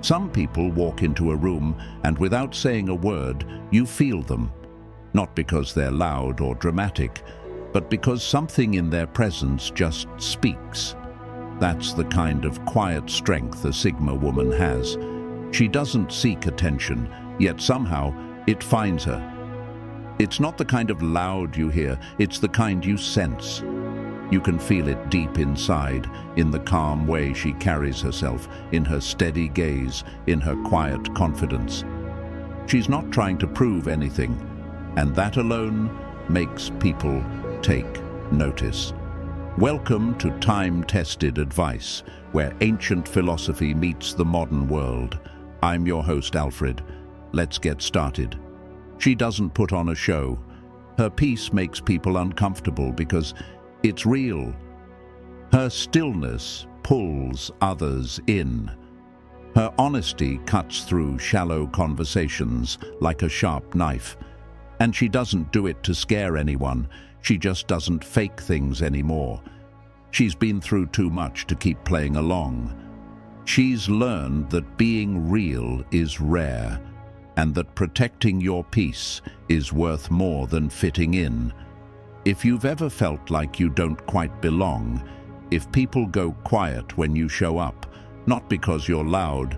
Some people walk into a room and without saying a word, you feel them. Not because they're loud or dramatic, but because something in their presence just speaks. That's the kind of quiet strength a Sigma woman has. She doesn't seek attention, yet somehow it finds her. It's not the kind of loud you hear, it's the kind you sense. You can feel it deep inside, in the calm way she carries herself, in her steady gaze, in her quiet confidence. She's not trying to prove anything, and that alone makes people take notice. Welcome to time-tested advice, where ancient philosophy meets the modern world. I'm your host, Alfred. Let's get started. She doesn't put on a show. Her peace makes people uncomfortable because it's real. Her stillness pulls others in. Her honesty cuts through shallow conversations like a sharp knife. And she doesn't do it to scare anyone. She just doesn't fake things anymore. She's been through too much to keep playing along. She's learned that being real is rare, and that protecting your peace is worth more than fitting in. If you've ever felt like you don't quite belong, if people go quiet when you show up, not because you're loud,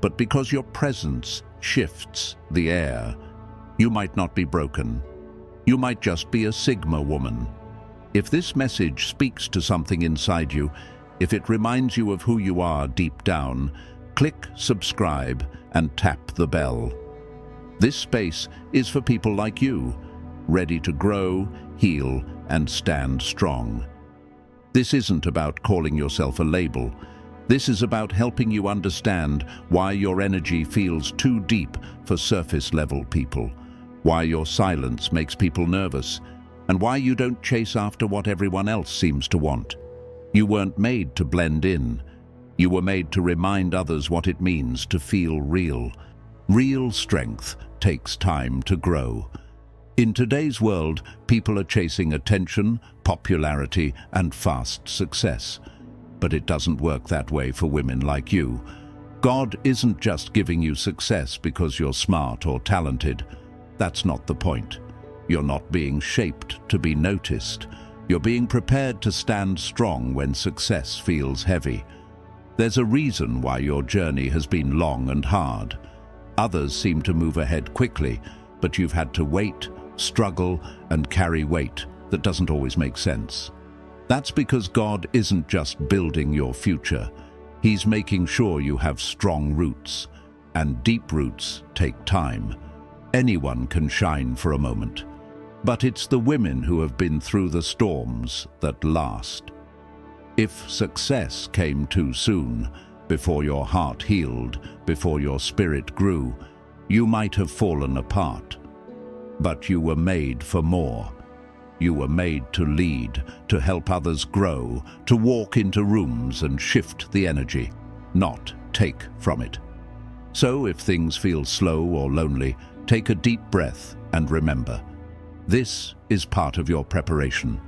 but because your presence shifts the air, you might not be broken. You might just be a Sigma woman. If this message speaks to something inside you, if it reminds you of who you are deep down, click subscribe and tap the bell. This space is for people like you, ready to grow, heal, and stand strong. This isn't about calling yourself a label. This is about helping you understand why your energy feels too deep for surface-level people, why your silence makes people nervous, and why you don't chase after what everyone else seems to want. You weren't made to blend in. You were made to remind others what it means to feel real. Real strength takes time to grow. In today's world, people are chasing attention, popularity, and fast success. But it doesn't work that way for women like you. God isn't just giving you success because you're smart or talented. That's not the point. You're not being shaped to be noticed. You're being prepared to stand strong when success feels heavy. There's a reason why your journey has been long and hard. Others seem to move ahead quickly, but you've had to wait, struggle, and carry weight that doesn't always make sense. That's because God isn't just building your future. He's making sure you have strong roots, and deep roots take time. Anyone can shine for a moment, but it's the women who have been through the storms that last. If success came too soon, before your heart healed, before your spirit grew, you might have fallen apart. But you were made for more. You were made to lead, to help others grow, to walk into rooms and shift the energy, not take from it. So if things feel slow or lonely, take a deep breath and remember, this is part of your preparation.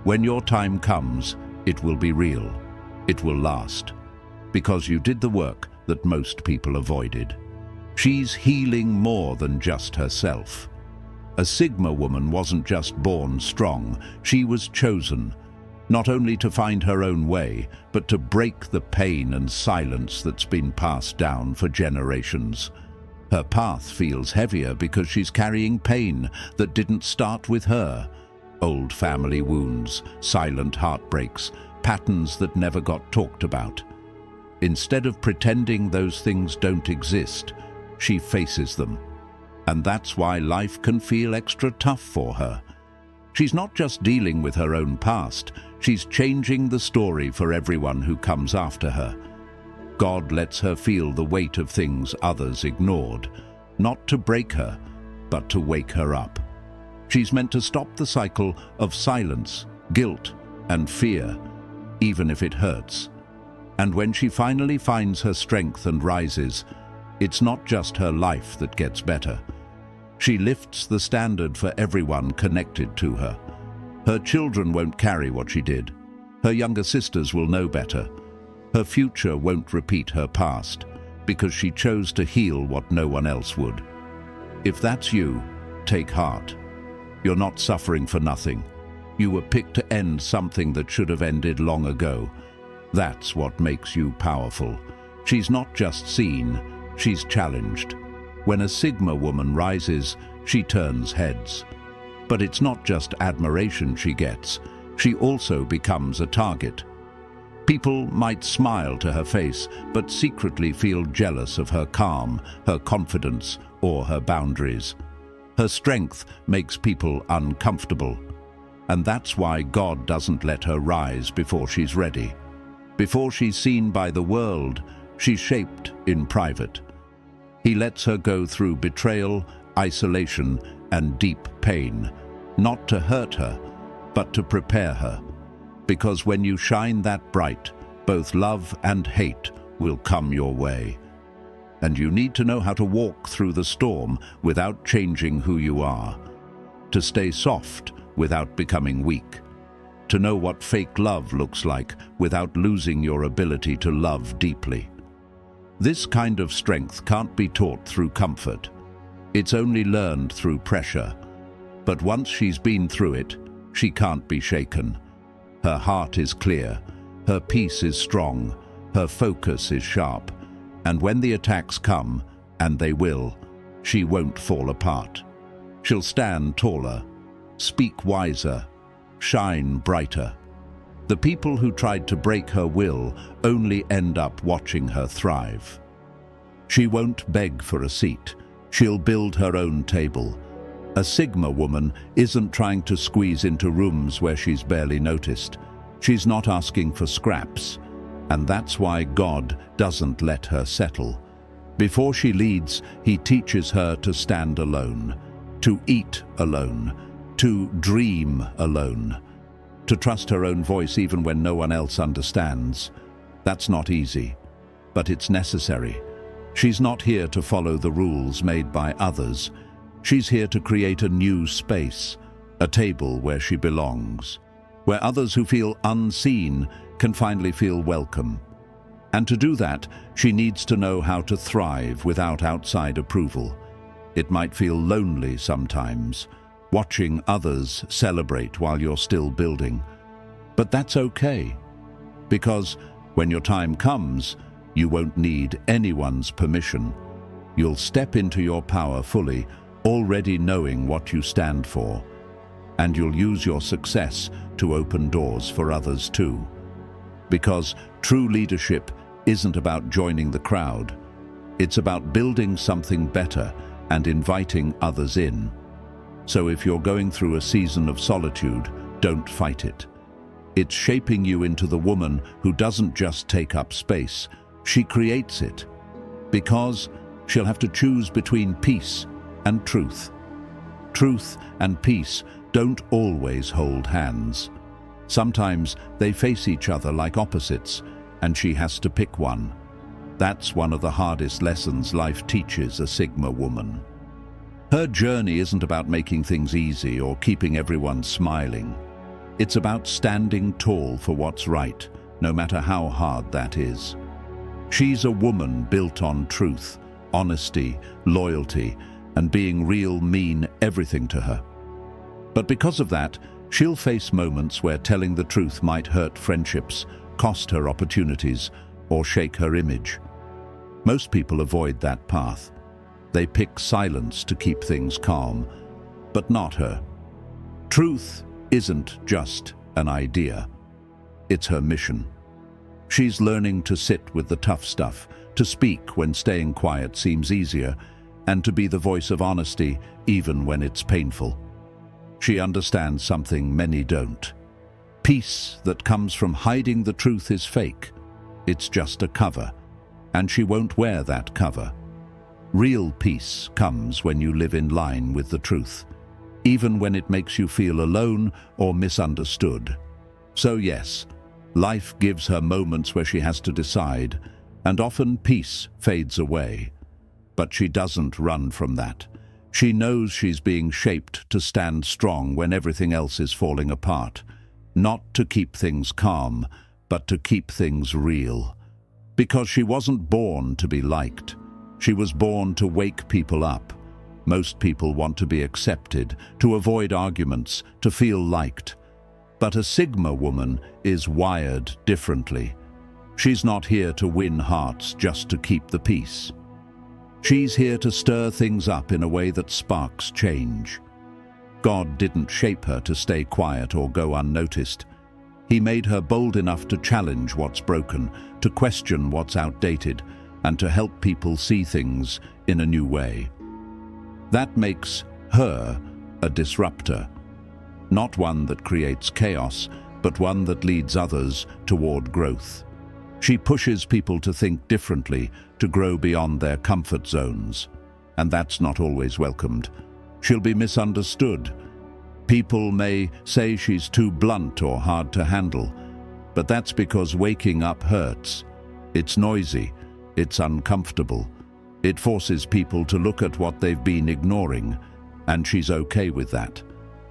When your time comes, it will be real. It will last. Because you did the work that most people avoided. She's healing more than just herself. A Sigma woman wasn't just born strong, she was chosen, not only to find her own way, but to break the pain and silence that's been passed down for generations. Her path feels heavier because she's carrying pain that didn't start with her. Old family wounds, silent heartbreaks, patterns that never got talked about. Instead of pretending those things don't exist, she faces them. And that's why life can feel extra tough for her. She's not just dealing with her own past, she's changing the story for everyone who comes after her. God lets her feel the weight of things others ignored, not to break her, but to wake her up. She's meant to stop the cycle of silence, guilt, and fear, even if it hurts. And when she finally finds her strength and rises, it's not just her life that gets better. She lifts the standard for everyone connected to her. Her children won't carry what she did. Her younger sisters will know better. Her future won't repeat her past. because she chose to heal what no one else would. If that's you, take heart. You're not suffering for nothing. You were picked to end something that should have ended long ago. That's what makes you powerful. She's not just seen, she's challenged. When a Sigma woman rises, she turns heads. But it's not just admiration she gets, she also becomes a target. People might smile to her face, but secretly feel jealous of her calm, her confidence, or her boundaries. Her strength makes people uncomfortable. And that's why God doesn't let her rise before she's ready. Before she's seen by the world, she's shaped in private. He lets her go through betrayal, isolation, and deep pain, not to hurt her, but to prepare her. Because when you shine that bright, both love and hate will come your way. And you need to know how to walk through the storm without changing who you are. To stay soft without becoming weak. To know what fake love looks like without losing your ability to love deeply. This kind of strength can't be taught through comfort. It's only learned through pressure. But once she's been through it, she can't be shaken. Her heart is clear, her peace is strong, her focus is sharp, and when the attacks come, and they will, she won't fall apart. She'll stand taller, speak wiser, shine brighter. The people who tried to break her will only end up watching her thrive. She won't beg for a seat. She'll build her own table. A Sigma woman isn't trying to squeeze into rooms where she's barely noticed. She's not asking for scraps. And that's why God doesn't let her settle. Before she leads, he teaches her to stand alone, to eat alone, to dream alone, to trust her own voice even when no one else understands. That's not easy, but it's necessary. She's not here to follow the rules made by others. She's here to create a new space, a table where she belongs, where others who feel unseen can finally feel welcome. And to do that, she needs to know how to thrive without outside approval. It might feel lonely sometimes, watching others celebrate while you're still building. But that's okay, because when your time comes, you won't need anyone's permission. You'll step into your power fully, already knowing what you stand for. And you'll use your success to open doors for others too. Because true leadership isn't about joining the crowd. It's about building something better and inviting others in. So if you're going through a season of solitude, don't fight it. It's shaping you into the woman who doesn't just take up space, she creates it. Because she'll have to choose between peace and truth. Truth and peace don't always hold hands. Sometimes they face each other like opposites, and she has to pick one. That's one of the hardest lessons life teaches a Sigma woman. Her journey isn't about making things easy or keeping everyone smiling. It's about standing tall for what's right, no matter how hard that is. She's a woman built on truth, honesty, loyalty, and being real mean everything to her. But because of that, she'll face moments where telling the truth might hurt friendships, cost her opportunities, or shake her image. Most people avoid that path. They pick silence to keep things calm, but not her. Truth isn't just an idea. It's her mission. She's learning to sit with the tough stuff, to speak when staying quiet seems easier, and to be the voice of honesty even when it's painful. She understands something many don't. Peace that comes from hiding the truth is fake. It's just a cover, and she won't wear that cover. Real peace comes when you live in line with the truth, even when it makes you feel alone or misunderstood. So yes, life gives her moments where she has to decide, and often peace fades away. But she doesn't run from that. She knows she's being shaped to stand strong when everything else is falling apart, not to keep things calm, but to keep things real. Because she wasn't born to be liked. She was born to wake people up. Most people want to be accepted, to avoid arguments, to feel liked. But a Sigma woman is wired differently. She's not here to win hearts just to keep the peace. She's here to stir things up in a way that sparks change. God didn't shape her to stay quiet or go unnoticed. He made her bold enough to challenge what's broken, to question what's outdated, and to help people see things in a new way. That makes her a disruptor. Not one that creates chaos, but one that leads others toward growth. She pushes people to think differently, to grow beyond their comfort zones. And that's not always welcomed. She'll be misunderstood. People may say she's too blunt or hard to handle, but that's because waking up hurts. It's noisy, it's uncomfortable. It forces people to look at what they've been ignoring, and she's okay with that.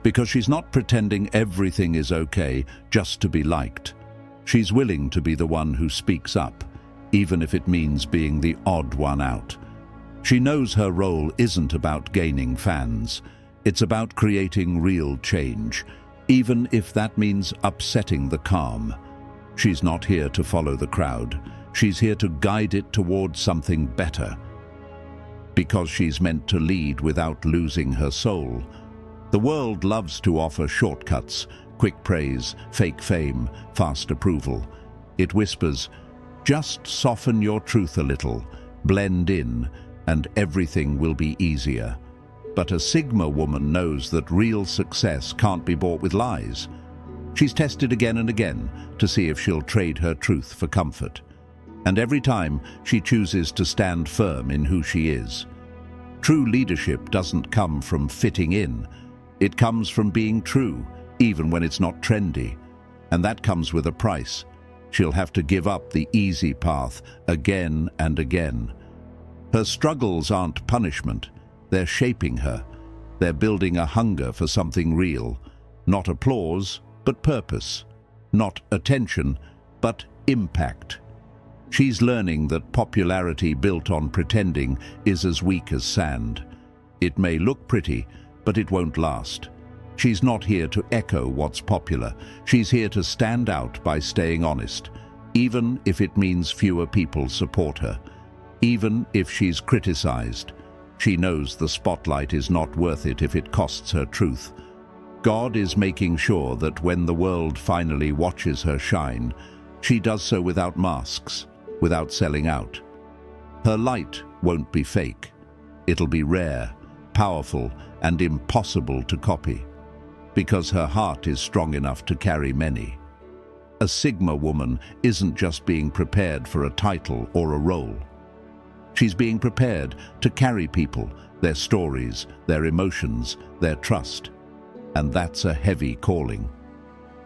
Because she's not pretending everything is okay just to be liked. She's willing to be the one who speaks up, even if it means being the odd one out. She knows her role isn't about gaining fans. It's about creating real change, even if that means upsetting the calm. She's not here to follow the crowd. She's here to guide it towards something better. Because she's meant to lead without losing her soul. The world loves to offer shortcuts, quick praise, fake fame, fast approval. It whispers, just soften your truth a little, blend in, and everything will be easier. But a Sigma woman knows that real success can't be bought with lies. She's tested again and again to see if she'll trade her truth for comfort. And every time, she chooses to stand firm in who she is. True leadership doesn't come from fitting in. It comes from being true, even when it's not trendy. And that comes with a price. She'll have to give up the easy path again and again. Her struggles aren't punishment. They're shaping her. They're building a hunger for something real. Not applause, but purpose. Not attention, but impact. She's learning that popularity built on pretending is as weak as sand. It may look pretty, but it won't last. She's not here to echo what's popular. She's here to stand out by staying honest, even if it means fewer people support her. Even if she's criticized. She knows the spotlight is not worth it if it costs her truth. God is making sure that when the world finally watches her shine, she does so without masks, without selling out. Her light won't be fake. It'll be rare, powerful, and impossible to copy, because her heart is strong enough to carry many. A Sigma woman isn't just being prepared for a title or a role. She's being prepared to carry people, their stories, their emotions, their trust. And that's a heavy calling.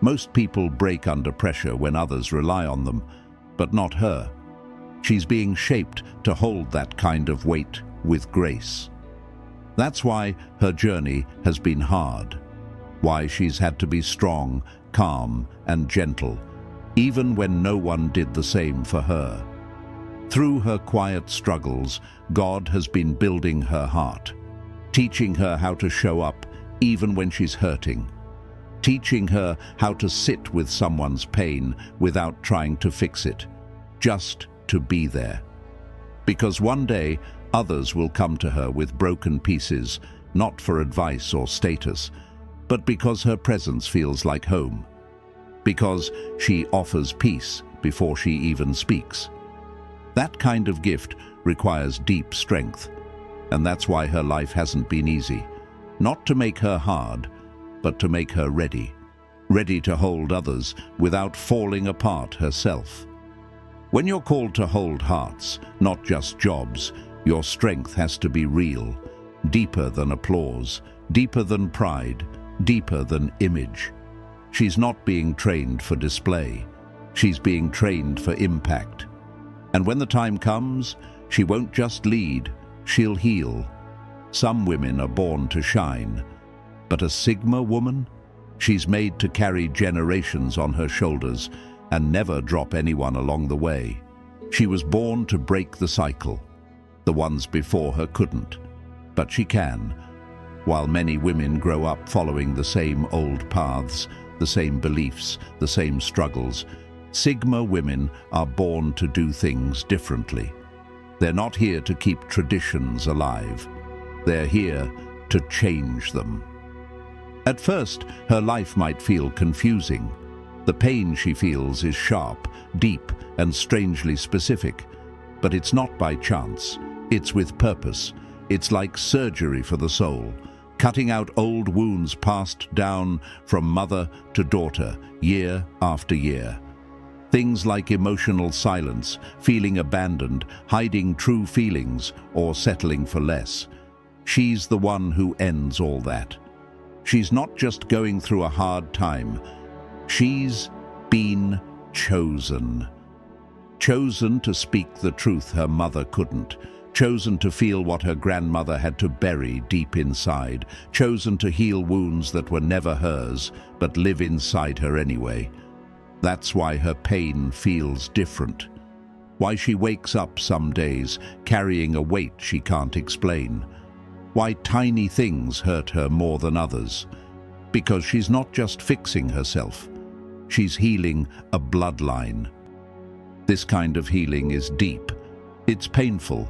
Most people break under pressure when others rely on them, but not her. She's being shaped to hold that kind of weight with grace. That's why her journey has been hard. Why she's had to be strong, calm, and gentle, even when no one did the same for her. Through her quiet struggles, God has been building her heart, teaching her how to show up even when she's hurting, teaching her how to sit with someone's pain without trying to fix it, just to be there. Because one day, others will come to her with broken pieces, not for advice or status, but because her presence feels like home. Because she offers peace before she even speaks. That kind of gift requires deep strength, and that's why her life hasn't been easy. Not to make her hard, but to make her ready. Ready to hold others without falling apart herself. When you're called to hold hearts, not just jobs, your strength has to be real, deeper than applause, deeper than pride, deeper than image. She's not being trained for display. She's being trained for impact. And when the time comes, she won't just lead, she'll heal. Some women are born to shine, but a Sigma woman? She's made to carry generations on her shoulders and never drop anyone along the way. She was born to break the cycle. The ones before her couldn't, but she can. While many women grow up following the same old paths, the same beliefs, the same struggles, Sigma women are born to do things differently. They're not here to keep traditions alive. They're here to change them. At first, her life might feel confusing. The pain she feels is sharp, deep, and strangely specific. But it's not by chance. It's with purpose. It's like surgery for the soul, cutting out old wounds passed down from mother to daughter, year after year. Things like emotional silence, feeling abandoned, hiding true feelings, or settling for less. She's the one who ends all that. She's not just going through a hard time. She's been chosen. Chosen to speak the truth her mother couldn't. Chosen to feel what her grandmother had to bury deep inside. Chosen to heal wounds that were never hers, but live inside her anyway. That's why her pain feels different. Why she wakes up some days carrying a weight she can't explain. Why tiny things hurt her more than others. Because she's not just fixing herself. She's healing a bloodline. This kind of healing is deep. It's painful.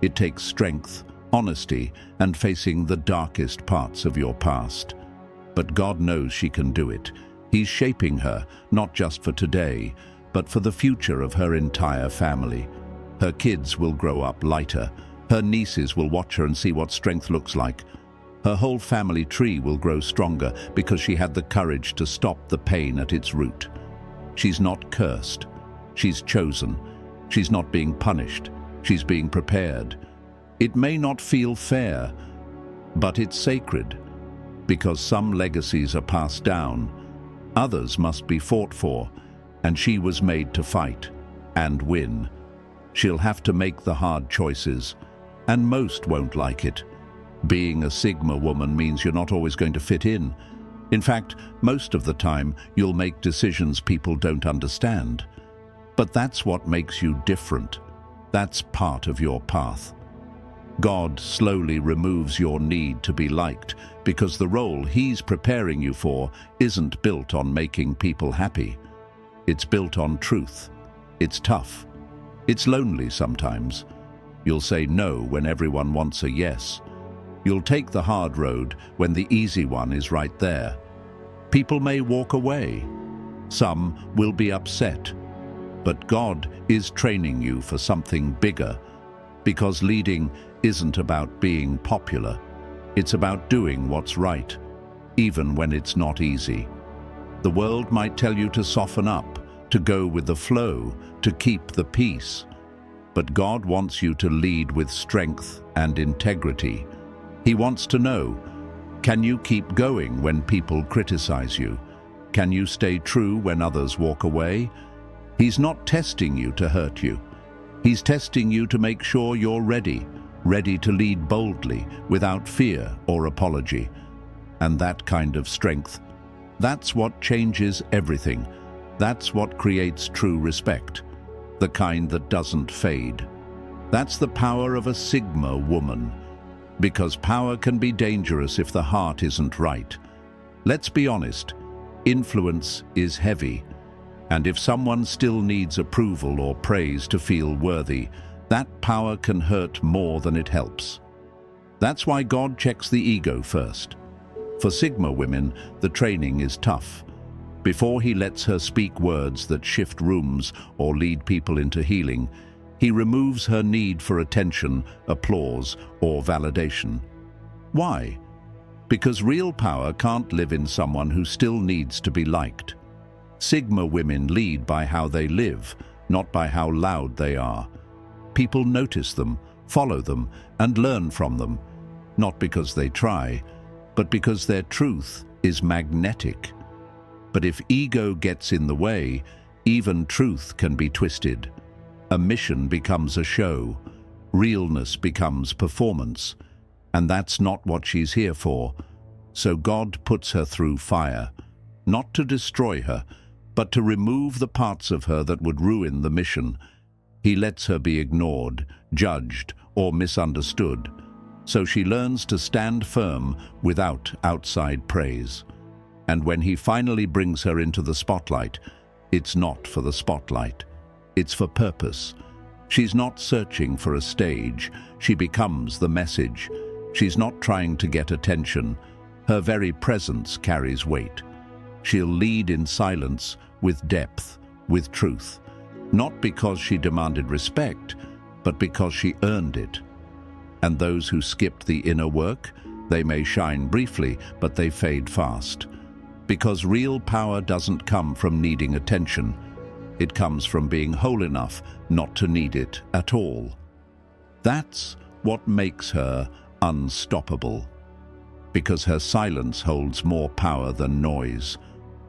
It takes strength, honesty, and facing the darkest parts of your past. But God knows she can do it. He's shaping her, not just for today, but for the future of her entire family. Her kids will grow up lighter. Her nieces will watch her and see what strength looks like. Her whole family tree will grow stronger because she had the courage to stop the pain at its root. She's not cursed. She's chosen. She's not being punished. She's being prepared. It may not feel fair, but it's sacred, because some legacies are passed down. Others must be fought for, and she was made to fight and win. She'll have to make the hard choices, and most won't like it. Being a Sigma woman means you're not always going to fit in. In fact, most of the time, you'll make decisions people don't understand. But that's what makes you different. That's part of your path. God slowly removes your need to be liked because the role He's preparing you for isn't built on making people happy. It's built on truth. It's tough. It's lonely sometimes. You'll say no when everyone wants a yes. You'll take the hard road when the easy one is right there. People may walk away. Some will be upset. But God is training you for something bigger, because leading isn't about being popular. It's about doing what's right, even when it's not easy. The world might tell you to soften up, to go with the flow, to keep the peace. But God wants you to lead with strength and integrity. He wants to know, can you keep going when people criticize you? Can you stay true when others walk away? He's not testing you to hurt you. He's testing you to make sure you're ready to lead boldly, without fear or apology. And that kind of strength, that's what changes everything. That's what creates true respect, the kind that doesn't fade. That's the power of a Sigma woman, because power can be dangerous if the heart isn't right. Let's be honest, influence is heavy. And if someone still needs approval or praise to feel worthy, that power can hurt more than it helps. That's why God checks the ego first. For Sigma women, the training is tough. Before He lets her speak words that shift rooms or lead people into healing, He removes her need for attention, applause, or validation. Why? Because real power can't live in someone who still needs to be liked. Sigma women lead by how they live, not by how loud they are. People notice them, follow them, and learn from them, not because they try, but because their truth is magnetic. But if ego gets in the way, even truth can be twisted. A mission becomes a show. Realness becomes performance. And that's not what she's here for. So God puts her through fire, not to destroy her, but to remove the parts of her that would ruin the mission. He lets her be ignored, judged, or misunderstood, so she learns to stand firm without outside praise. And when he finally brings her into the spotlight, it's not for the spotlight. It's for purpose. She's not searching for a stage. She becomes the message. She's not trying to get attention. Her very presence carries weight. She'll lead in silence, with depth, with truth. Not because she demanded respect, but because she earned it. And those who skipped the inner work, they may shine briefly, but they fade fast. Because real power doesn't come from needing attention. It comes from being whole enough not to need it at all. That's what makes her unstoppable. Because her silence holds more power than noise.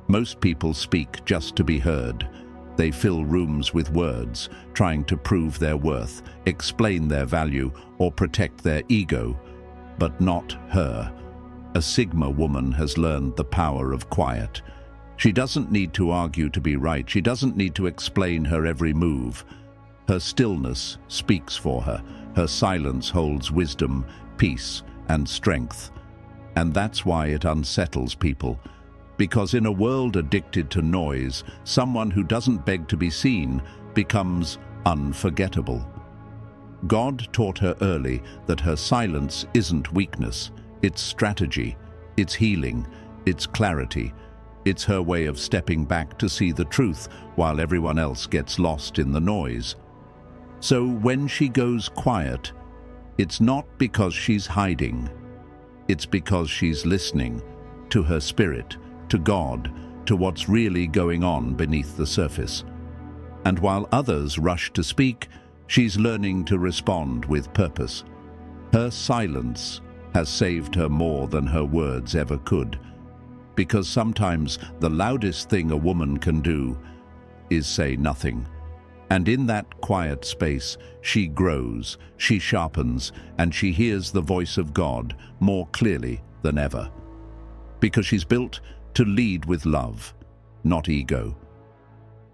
Most people speak just to be heard. They fill rooms with words, trying to prove their worth, explain their value, or protect their ego. But not her. A Sigma woman has learned the power of quiet. She doesn't need to argue to be right. She doesn't need to explain her every move. Her stillness speaks for her. Her silence holds wisdom, peace, and strength. And that's why it unsettles people. Because in a world addicted to noise, someone who doesn't beg to be seen becomes unforgettable. God taught her early that her silence isn't weakness. It's strategy, it's healing, it's clarity. It's her way of stepping back to see the truth while everyone else gets lost in the noise. So when she goes quiet, it's not because she's hiding. It's because she's listening to her spirit, to God, to what's really going on beneath the surface. And while others rush to speak, she's learning to respond with purpose. Her silence has saved her more than her words ever could. Because sometimes the loudest thing a woman can do is say nothing. And in that quiet space, she grows, she sharpens, and she hears the voice of God more clearly than ever. Because she's built to lead with love, not ego.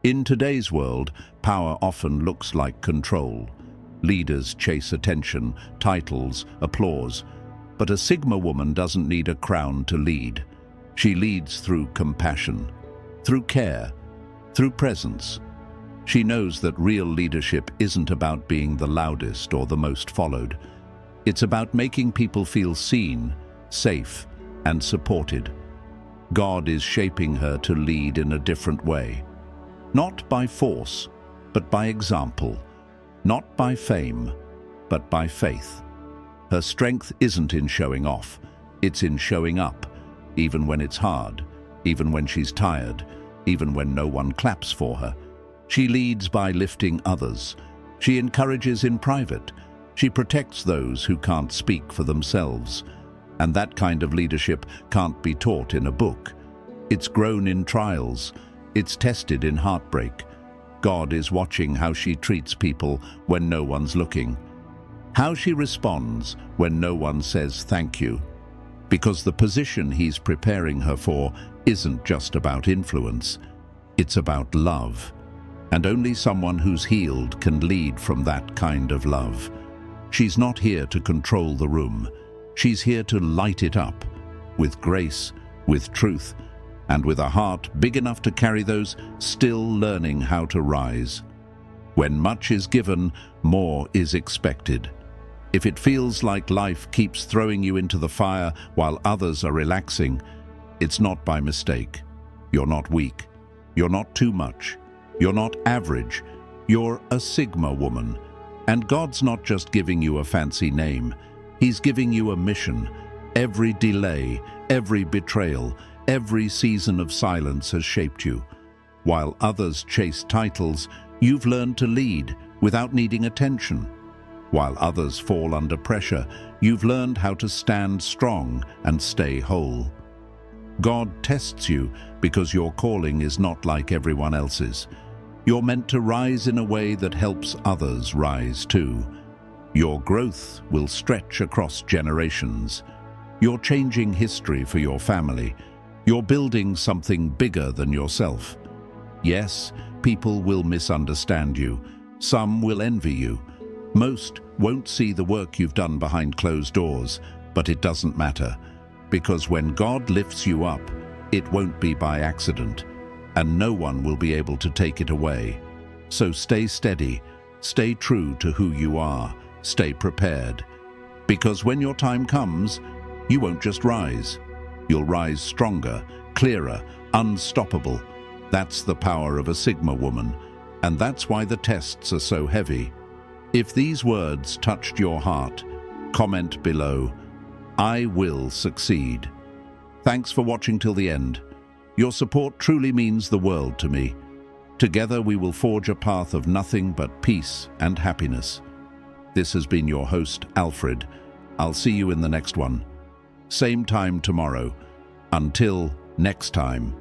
In today's world, power often looks like control. Leaders chase attention, titles, applause. But a Sigma woman doesn't need a crown to lead. She leads through compassion, through care, through presence. She knows that real leadership isn't about being the loudest or the most followed. It's about making people feel seen, safe, and supported. God is shaping her to lead in a different way. Not by force, but by example. Not by fame, but by faith. Her strength isn't in showing off, it's in showing up, even when it's hard, even when she's tired, even when no one claps for her. She leads by lifting others. She encourages in private. She protects those who can't speak for themselves. And that kind of leadership can't be taught in a book. It's grown in trials. It's tested in heartbreak. God is watching how she treats people when no one's looking. How she responds when no one says thank you. Because the position he's preparing her for isn't just about influence. It's about love. And only someone who's healed can lead from that kind of love. She's not here to control the room. She's here to light it up, with grace, with truth, and with a heart big enough to carry those still learning how to rise. When much is given, more is expected. If it feels like life keeps throwing you into the fire while others are relaxing, it's not by mistake. You're not weak. You're not too much. You're not average. You're a Sigma woman. And God's not just giving you a fancy name. He's giving you a mission. Every delay, every betrayal, every season of silence has shaped you. While others chase titles, you've learned to lead without needing attention. While others fall under pressure, you've learned how to stand strong and stay whole. God tests you because your calling is not like everyone else's. You're meant to rise in a way that helps others rise too. Your growth will stretch across generations. You're changing history for your family. You're building something bigger than yourself. Yes, people will misunderstand you. Some will envy you. Most won't see the work you've done behind closed doors, but it doesn't matter, because when God lifts you up, it won't be by accident, and no one will be able to take it away. So stay steady, stay true to who you are, stay prepared, because when your time comes, you won't just rise. You'll rise stronger, clearer, unstoppable. That's the power of a Sigma woman, and that's why the tests are so heavy. If these words touched your heart, comment below, "I will succeed." Thanks for watching till the end. Your support truly means the world to me. Together we will forge a path of nothing but peace and happiness. This has been your host, Alfred. I'll see you in the next one. Same time tomorrow. Until next time.